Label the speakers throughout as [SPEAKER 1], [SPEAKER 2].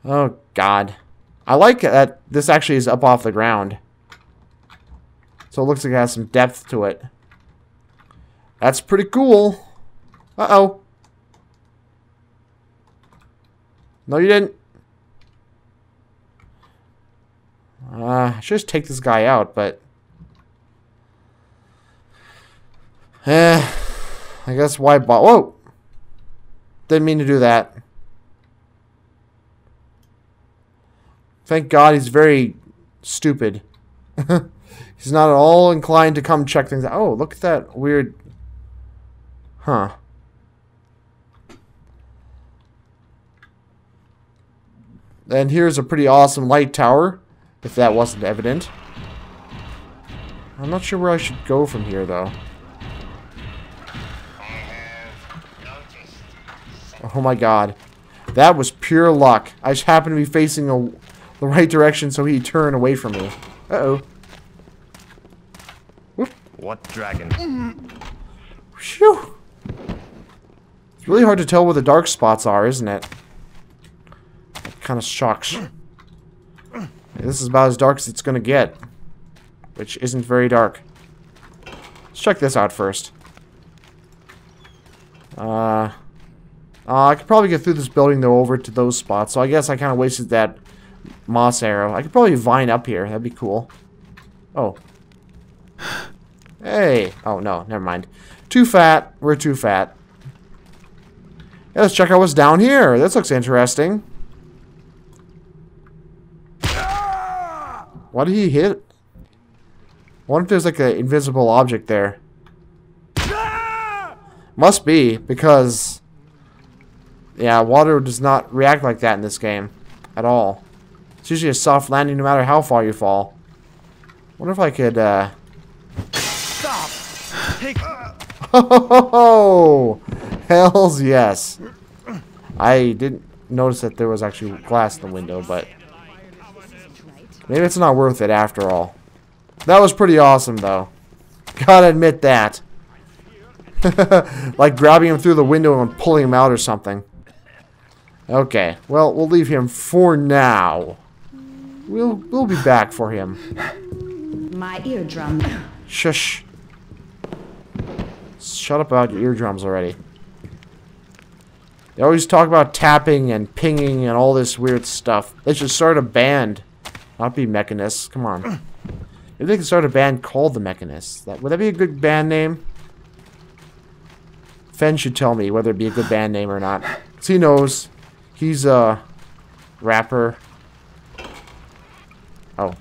[SPEAKER 1] Oh, God. I like that this actually is up off the ground. So it looks like it has some depth to it. That's pretty cool. Uh-oh. No, you didn't. I should just take this guy out, but... I guess why bother? Whoa! Didn't mean to do that. Thank God he's very stupid. He's not at all inclined to come check things out. Oh, look at that weird... Huh. And here's a pretty awesome light tower, if that wasn't evident. I'm not sure where I should go from here, though. Oh my God. That was pure luck. I just happened to be facing the right direction, so he turned away from me. Uh-oh. Whoop.
[SPEAKER 2] What dragon?
[SPEAKER 1] Phew. It's really hard to tell where the dark spots are, isn't it? That kind of shocks. This is about as dark as it's gonna get. Which isn't very dark. Let's check this out first. I could probably get through this building, though, over to those spots. So I guess I kind of wasted that moss arrow. I could probably vine up here. That'd be cool. Oh. Hey. Oh, no. Never mind. Too fat. We're too fat. Yeah, let's check out what's down here. This looks interesting. What did he hit? I wonder if there's like an invisible object there. Must be, because... yeah, water does not react like that in this game. At all. It's usually a soft landing no matter how far you fall. Wonder if I could,
[SPEAKER 2] Stop! Take...
[SPEAKER 1] Oh! Hells yes. I didn't notice that there was actually glass in the window, but... maybe it's not worth it after all. That was pretty awesome, though. Gotta admit that. Like grabbing him through the window and pulling him out or something. Okay, well, we'll leave him for now. We'll be back for him.
[SPEAKER 3] My eardrum.
[SPEAKER 1] Shush. Shut up about your eardrums already. They always talk about tapping and pinging and all this weird stuff. They should start a band. Not be Mechanists. Come on. Maybe they can start a band called the Mechanists. Would that be a good band name? Fen should tell me whether it'd be a good band name or not. 'Cause he knows. He's a rapper. Oh.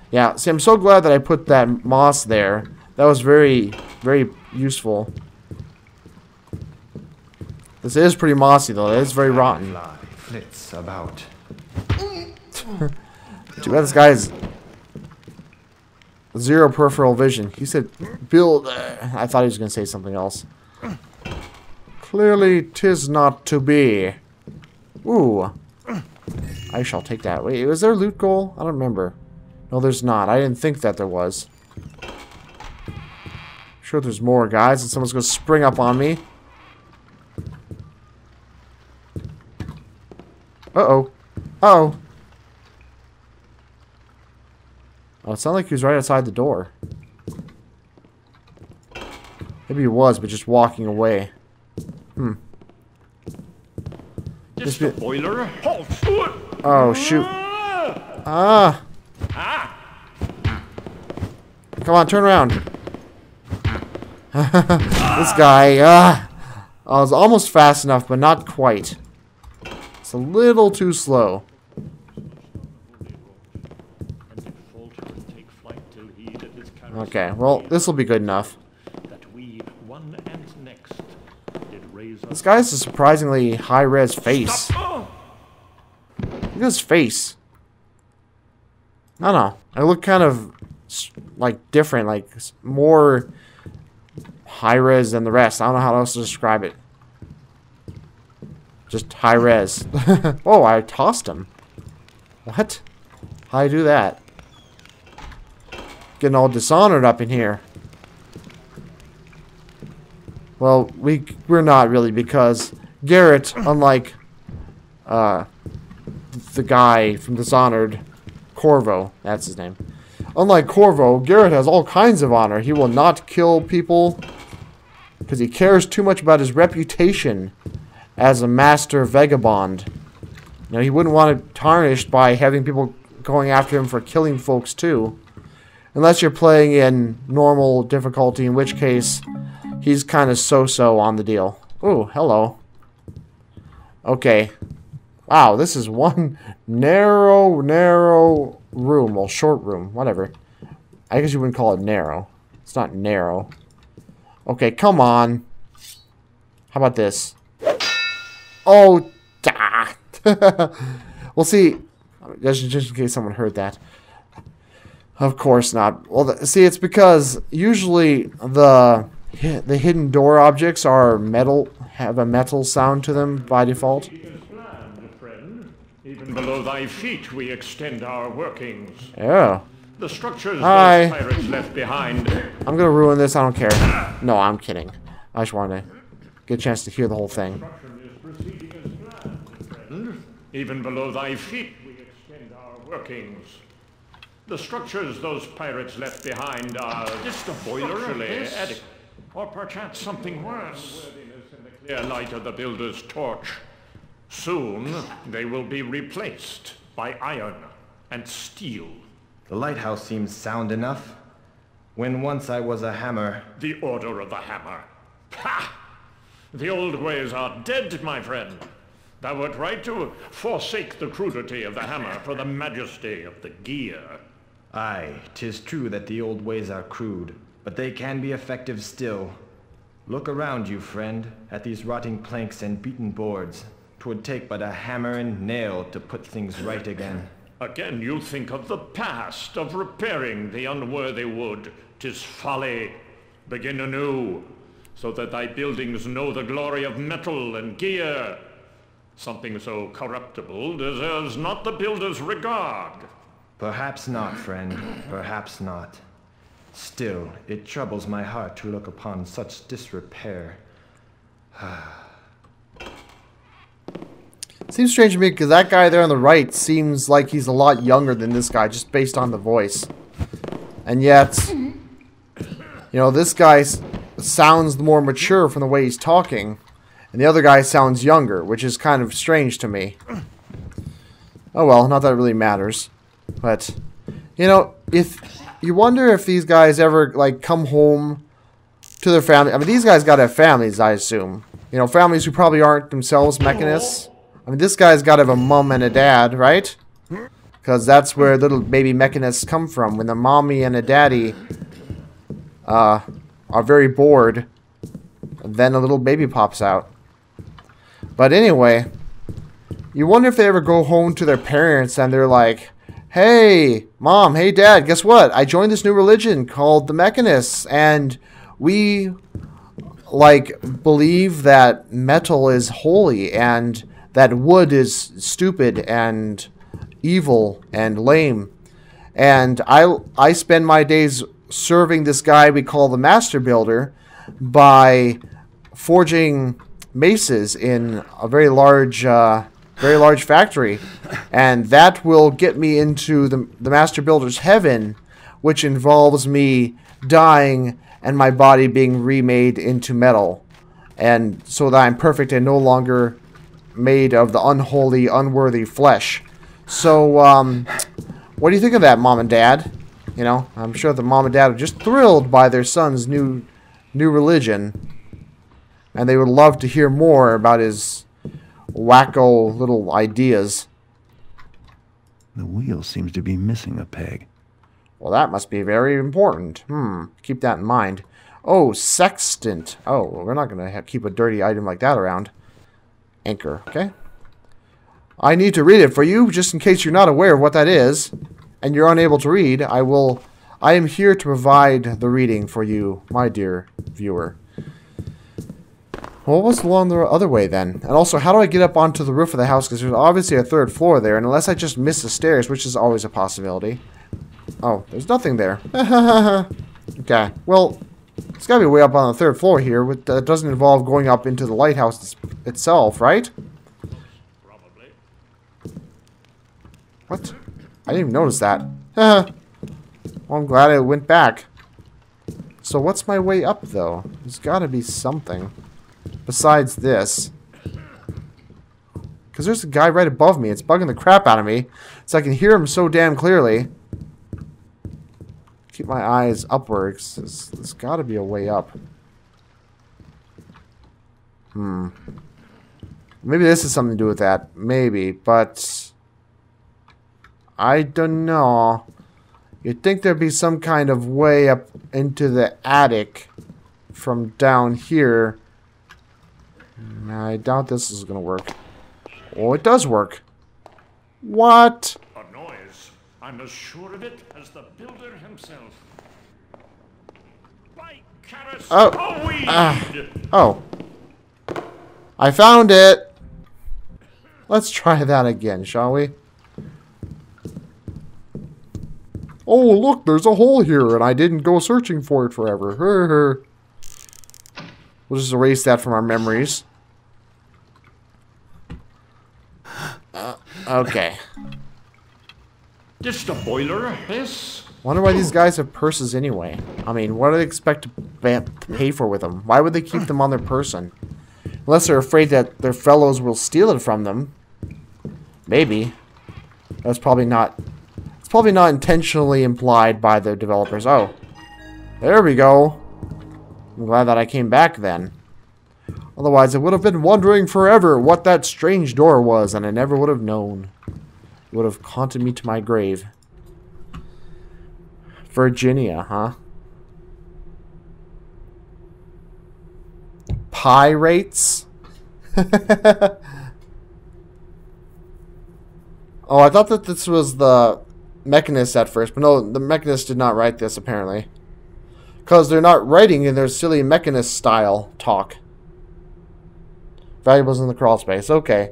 [SPEAKER 1] Yeah, see, I'm so glad that I put that moss there. That was very, very useful. This is pretty mossy, though. It is very rotten.
[SPEAKER 2] Flits about.
[SPEAKER 1] Too bad this guy has zero peripheral vision. He said, build. I thought he was going to say something else. Clearly, 'tis not to be. Ooh. I shall take that. Wait, was there a loot goal? I don't remember. No, there's not. I didn't think that there was. Sure there's more, guys, and someone's going to spring up on me. Uh-oh. Uh-oh. Oh, it sounded like he was right outside the door. Maybe he was, but just walking away. Hmm.
[SPEAKER 2] Just the boiler. Halt!
[SPEAKER 1] Oh, shoot. Ah! Come on, turn around. This guy, I was almost fast enough, but not quite. It's a little too slow. Okay, well, this will be good enough. This guy has a surprisingly high-res face. Look at his face. I don't know. I look kind of, like, different. Like, more high-res than the rest. I don't know how else to describe it. Just high-res. Oh, I tossed him. What? How'd I do that? Getting all dishonored up in here. Well, we're not really, because Garrett, unlike the guy from Dishonored, Corvo. That's his name. Unlike Corvo, Garrett has all kinds of honor. He will not kill people because he cares too much about his reputation as a master vagabond. You know, he wouldn't want it tarnished by having people going after him for killing folks too. Unless you're playing in normal difficulty, in which case he's kind of so-so on the deal. Ooh, hello. Okay. Wow, this is one narrow room. Well, short room. Whatever. I guess you wouldn't call it narrow. It's not narrow. Okay, come on. How about this? Oh, da. Well, see, just in case someone heard that. Of course not. Well, see, it's because usually the hidden door objects are metal, have a metal sound to them by default.
[SPEAKER 2] Even below thy feet, we extend our workings.
[SPEAKER 1] Yeah.
[SPEAKER 2] The structures
[SPEAKER 1] Hi.
[SPEAKER 2] those pirates left behind.
[SPEAKER 1] I'm gonna ruin this. I don't care. No, I'm kidding. I just wanted to get a chance to hear the whole thing.
[SPEAKER 2] Even below thy feet, we extend our workings. The structures those pirates left behind are just a boiler adequate, or perchance something worse. In the clear light of the builder's torch. Soon, they will be replaced by iron and steel.
[SPEAKER 4] The lighthouse seems sound enough. When once I was a hammer.
[SPEAKER 2] The order of the hammer. Ha! The old ways are dead, my friend. Thou wert right to forsake the crudity of the hammer for the majesty of the gear.
[SPEAKER 4] Aye, 'tis true that the old ways are crude, but they can be effective still. Look around you, friend, at these rotting planks and beaten boards. 'Twould take but a hammer and nail to put things right again.
[SPEAKER 2] Again you think of the past, of repairing the unworthy wood. 'Tis folly. Begin anew, so that thy buildings know the glory of metal and gear. Something so corruptible deserves not the builder's regard.
[SPEAKER 4] Perhaps not, friend, perhaps not. Still, it troubles my heart to look upon such disrepair.
[SPEAKER 1] Seems strange to me because that guy there on the right seems like he's a lot younger than this guy just based on the voice. And yet, you know, this guy sounds more mature from the way he's talking. And the other guy sounds younger, which is kind of strange to me. Oh well, not that it really matters. But, you know, if you wonder if these guys ever, like, come home to their family. I mean, these guys gotta have families, I assume. You know, families who probably aren't themselves mechanists. I mean, this guy's gotta have a mom and a dad, right? Because that's where little baby mechanists come from. When the mommy and a daddy are very bored, then a little baby pops out. But anyway, you wonder if they ever go home to their parents and they're like, hey, mom, hey, dad, guess what? I joined this new religion called the Mechanists, and we, like, believe that metal is holy and that wood is stupid and evil and lame. And I spend my days serving this guy we call the Master Builder by forging maces in a very large factory, and that will get me into the Master Builder's heaven, which involves me dying and my body being remade into metal, and so that I'm perfect and no longer made of the unholy, unworthy flesh. So, what do you think of that, Mom and Dad? You know, I'm sure the Mom and Dad are just thrilled by their son's new religion, and they would love to hear more about his wacko little ideas.
[SPEAKER 5] The wheel seems to be missing a peg.
[SPEAKER 1] Well, that must be very important. Keep that in mind. Oh, sextant. Oh, well, we're not going to keep a dirty item like that around. Anchor, okay? I need to read it for you, just in case you're not aware of what that is, and you're unable to read. I am here to provide the reading for you, my dear viewer. Well, what's along the other way, then? And also, how do I get up onto the roof of the house? Because there's obviously a third floor there, and unless I just miss the stairs, which is always a possibility. Oh, there's nothing there. Okay, well, it's got to be way up on the third floor here. That doesn't involve going up into the lighthouse itself, right?
[SPEAKER 2] Probably.
[SPEAKER 1] What? I didn't even notice that. Well, I'm glad I went back. So what's my way up, though? There's gotta be something. Besides this. Because there's a guy right above me. It's bugging the crap out of me. So I can hear him so damn clearly. Keep my eyes upwards. There's gotta be a way up. Maybe this has something to do with that. Maybe, but... I don't know. You'd think there'd be some kind of way up into the attic from down here. I doubt this is gonna work. Oh, it does work. What?
[SPEAKER 2] A noise. I'm as sure of it as the builder himself. By Caris,
[SPEAKER 1] Oh.
[SPEAKER 2] weed!
[SPEAKER 1] Oh. I found it. Let's try that again, shall we? Oh, look, there's a hole here, and I didn't go searching for it forever. We'll just erase that from our memories. Okay.
[SPEAKER 2] Just a boiler, this?
[SPEAKER 1] Wonder why these guys have purses anyway. I mean, what do they expect to pay for with them? Why would they keep them on their person? Unless they're afraid that their fellows will steal it from them. Maybe. That's probably not... It's probably not intentionally implied by the developers. Oh. There we go. I'm glad that I came back then. Otherwise, I would have been wondering forever what that strange door was, and I never would have known. It would have haunted me to my grave. Virginia, huh? Pirates? Oh, I thought that this was the Mechanist at first, but no, the Mechanist did not write this, apparently. Because they're not writing in their silly Mechanist style talk. Valuables in the crawl space. Okay.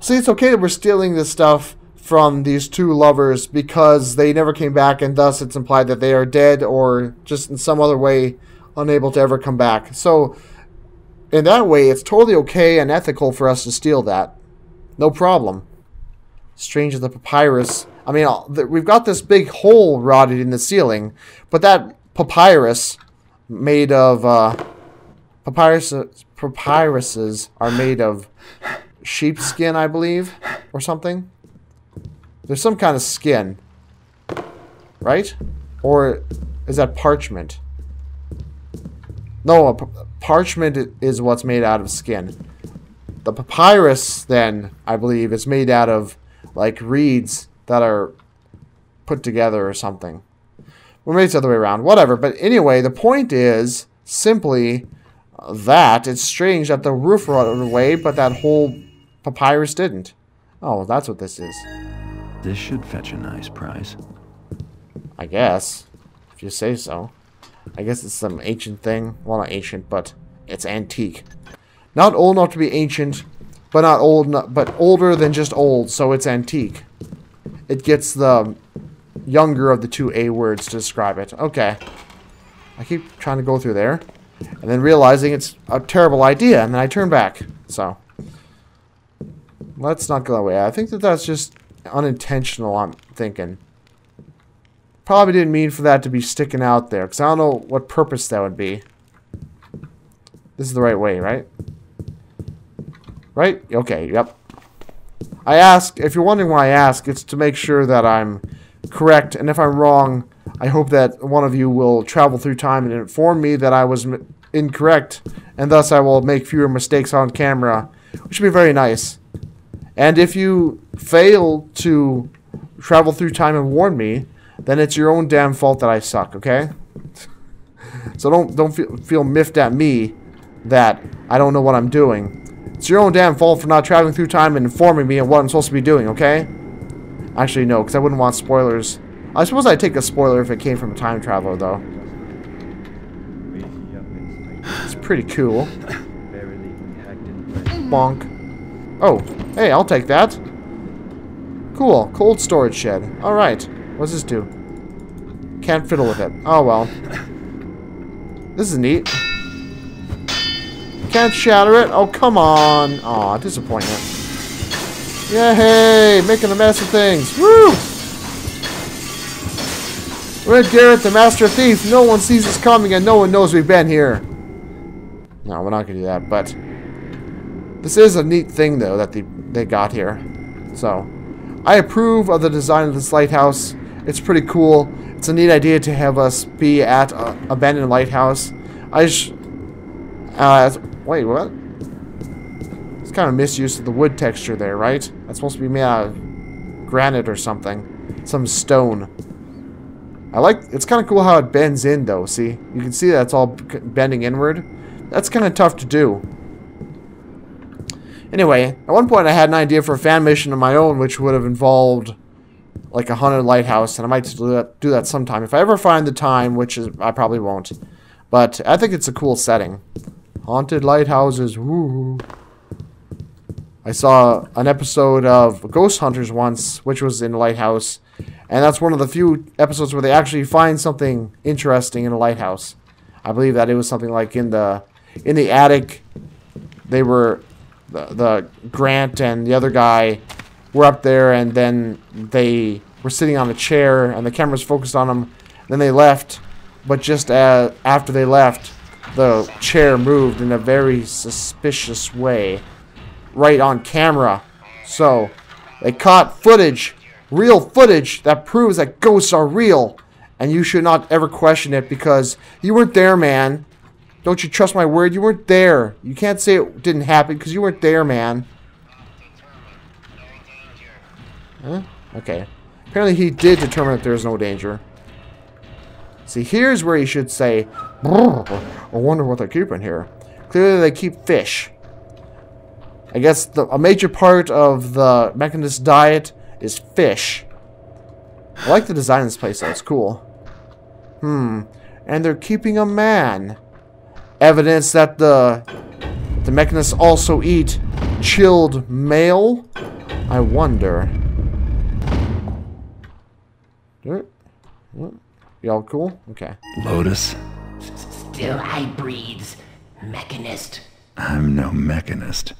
[SPEAKER 1] See, it's okay that we're stealing this stuff from these two lovers because they never came back, and thus it's implied that they are dead or just in some other way unable to ever come back. So, in that way, it's totally okay and ethical for us to steal that. No problem. Strange as the papyrus. I mean, we've got this big hole rotted in the ceiling, but that papyrus made of... Papyruses are made of sheepskin, I believe, or something. There's some kind of skin, right? Or is that parchment? No, parchment is what's made out of skin. The papyrus, then, I believe, is made out of, like, reeds that are put together or something. Or maybe it's the other way around. Whatever. But anyway, the point is simply that it's strange that the roof rotted away, but that whole papyrus didn't. Oh, that's what this is.
[SPEAKER 5] This should fetch a nice price.
[SPEAKER 1] I guess. If you say so. I guess it's some ancient thing. Well, not ancient, but it's antique. Not old enough to be ancient, but not old, but older than just old, so it's antique. It gets the younger of the two A words to describe it. Okay. I keep trying to go through there, and then realizing it's a terrible idea, and then I turn back. So, let's not go that way. I think that that's just unintentional, I'm thinking. Probably didn't mean for that to be sticking out there, because I don't know what purpose that would be. This is the right way, right? Right? Okay, yep. I ask, if you're wondering why I ask, it's to make sure that I'm correct, and if I'm wrong, I hope that one of you will travel through time and inform me that I was incorrect, and thus I will make fewer mistakes on camera, which would be very nice. And if you fail to travel through time and warn me, then it's your own damn fault that I suck, okay? So don't feel miffed at me that I don't know what I'm doing. It's your own damn fault for not traveling through time and informing me of what I'm supposed to be doing, okay? Actually, no, because I wouldn't want spoilers. I suppose I'd take a spoiler if it came from a time traveler, though. It's pretty cool. Bonk. Oh, hey, I'll take that. Cool, cold storage shed. Alright, what's this do? Can't fiddle with it. Oh, well. This is neat. Can't shatter it? Oh, come on. Aw, disappointment. Yay! Making a mess of things. Woo! We're Garrett, the Master Thief. No one sees us coming and no one knows we've been here. No, we're not going to do that, but... This is a neat thing, though, that they got here. So, I approve of the design of this lighthouse. It's pretty cool. It's a neat idea to have us be at an abandoned lighthouse. Wait, what? It's kind of misuse of the wood texture there, right? That's supposed to be made out of granite or something. Some stone. It's kind of cool how it bends in, though, see? You can see that it's all bending inward. That's kind of tough to do. Anyway, at one point I had an idea for a fan mission of my own, which would have involved like a haunted lighthouse, and I might do that sometime. If I ever find the time, which I probably won't. But I think it's a cool setting. Haunted lighthouses, woo. I saw an episode of Ghost Hunters once, which was in a lighthouse. And that's one of the few episodes where they actually find something interesting in a lighthouse. I believe that it was something like in the attic. They were the Grant and the other guy were up there, and then they were sitting on a chair, and the camera's focused on them. Then they left, but just after they left, the chair moved in a very suspicious way, right on camera. So they caught footage. Real footage that proves that ghosts are real. And you should not ever question it because you weren't there, man. Don't you trust my word? You weren't there. You can't say it didn't happen because you weren't there, man. Huh? Okay. Apparently he did determine that there's no danger. See, here's where you should say, I wonder what they're keeping here. Clearly they keep fish. I guess a major part of the Mechanist diet is fish. I like the design of this place, though. It's cool. And they're keeping a man. Evidence that the Mechanists also eat chilled mail? I wonder. Y'all cool? Okay.
[SPEAKER 5] Lotus?
[SPEAKER 6] Still hybrids, Mechanist.
[SPEAKER 5] I'm no Mechanist.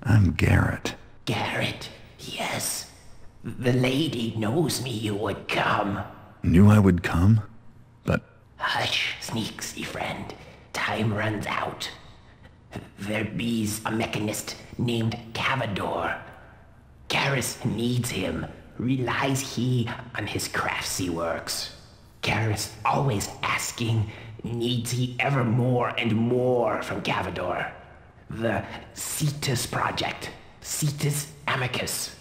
[SPEAKER 5] I'm Garrett.
[SPEAKER 6] Garrett, yes. The lady knows me you would come.
[SPEAKER 5] Knew I would come? But...
[SPEAKER 6] Hush, sneaky friend. Time runs out. There be's a Mechanist named Cavador. Garrus needs him. Relies he on his craftsy works. Garrus always asking, needs he ever more and more from Cavador. The Cetus Project. Cetus Amicus.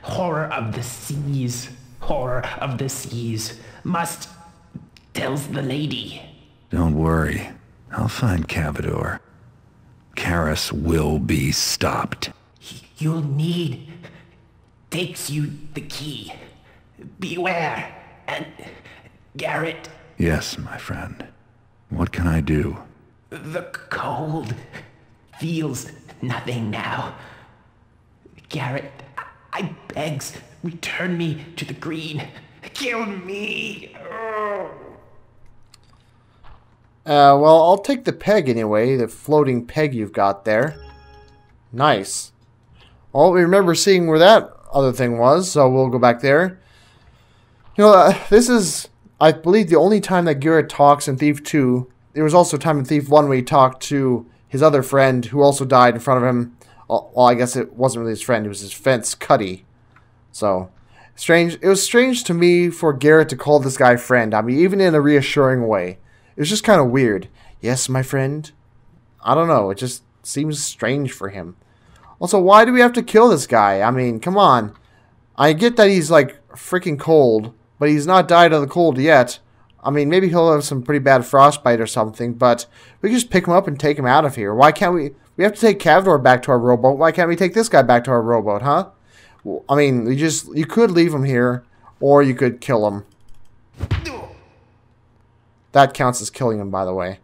[SPEAKER 6] Horror of the seas. Horror of the seas. Must, tells the lady.
[SPEAKER 5] Don't worry. I'll find Cavador. Karis will be stopped.
[SPEAKER 6] You'll need... takes you the key. Beware. And... Garrett...
[SPEAKER 5] Yes, my friend. What can I do?
[SPEAKER 6] The cold... feels nothing now. Garrett, I begs, return me to the green. Kill me.
[SPEAKER 1] Well, I'll take the peg anyway, the floating peg you've got there. Nice. Well, we remember seeing where that other thing was, so we'll go back there. You know, this is, I believe, the only time that Garrett talks in Thief 2. There was also a time in Thief 1 where he talked to his other friend who also died in front of him. Well, I guess it wasn't really his friend, it was his fence, Cuddy. So, strange. It was strange to me for Garrett to call this guy friend. I mean, even in a reassuring way. It was just kind of weird. Yes, my friend? I don't know. It just seems strange for him. Also, why do we have to kill this guy? I mean, come on. I get that he's, like, freaking cold, but he's not died of the cold yet. I mean, maybe he'll have some pretty bad frostbite or something, but we can just pick him up and take him out of here. Why can't we... We have to take Cavador back to our rowboat. Why can't we take this guy back to our rowboat, huh? Well, I mean, you could leave him here, or you could kill him. That counts as killing him, by the way.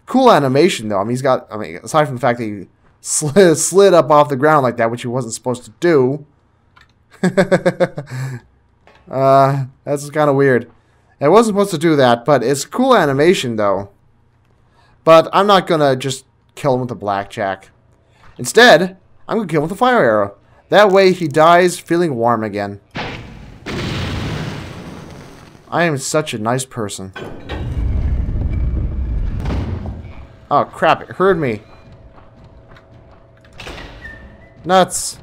[SPEAKER 1] Cool animation, though. I mean, he's got... I mean, aside from the fact that he slid up off the ground like that, which he wasn't supposed to do. That's kind of weird. I wasn't supposed to do that, but it's cool animation, though. But I'm not going to just kill him with a blackjack. Instead, I'm going to kill him with a fire arrow. That way he dies feeling warm again. I am such a nice person. Oh crap, it hurt me. Nuts.